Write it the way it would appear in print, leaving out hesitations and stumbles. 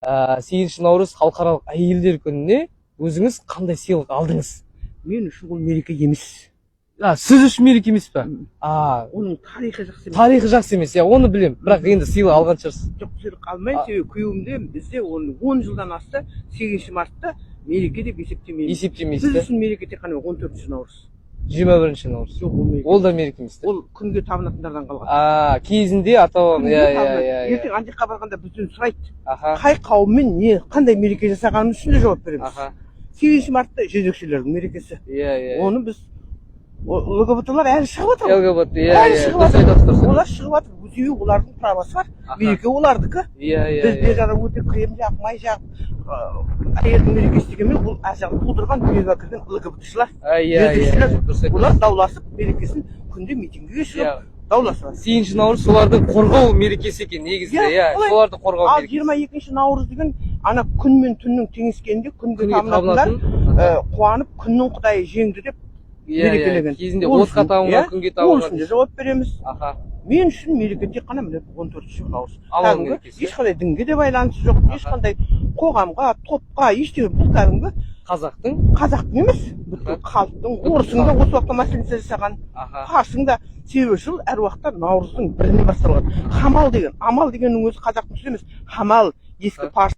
8 наурыз халықаралық әйелдер күніне өзіңіз қандай сыйлық алдыңыз? Мен үшін ол мереке емес. Сіз үшін мереке емес па? Оның тарихы жақсы емес. Тарихы жақсы емес, оны білем. Бірақ енді сыйлық алған шығарсыз. Жоқ, сыйлық алмаймын, себебі күйеуімде бізде оны 10 жылдан асты 8 мартта мереке деп есептемейміз. Есептемейсіз. Біз үшін мереке тек қана 14 наурыз. 21 наурыз. Жоқ, ол мереке. Ол да мереке емес. Ол күнге табынатындардан қалған. Кезінде ата-бабам, ертең андиққа барғанда бізден сұрайды. Аха. Қай қауыммен не қандай мереке жасағанымыз үшін де жауап береміз. Аха. 8 мартта жезөкшелердің мерекесі. Оны біз ЛГБТ-лар әлі шығып жатыр. ЛГБТ, әлі шығып жатыр. Олар шығып жатыр. Өзеуі олардың правасы бар. Мереке олардікі. Біз бер жағы өте крем жағып, май жағып, әйелдің мерекесі дегенмен ол әжағын тудырған дүниеге кірген ЛГБТ-шілер. Олар дауласып мерекесін күнде митингіге шығып дауласып. 8 наурыз солардың қорғау мерекесі екен негізінде, соларды қорғау мерекесі. Ал 22 наурыз деген ана күн мен түннің теңескенде күнге табынатындар қуанып күннің құдайы жеңді деп мерекелеген. Кезінде отқа табынған, күнге табынған. Ол үшін де жауап береміз. Мен үшін мереке тек қана 14 наурыз. Кәдімгі ешқандай дінге де байланысы жоқ, ешқандай қоғамға, топқа, ештеңе. Бұл кәдімгі қазақтың емес, бүткіл халықтың, орыстың да осы уақытта мәселесі жасаған, парсың да. Себебі жыл әр уақытта наурыздың бірінен басталған. Хамал деген, амал дегеннің өзі қазақтың сөзі емес. Хамал ескі парсы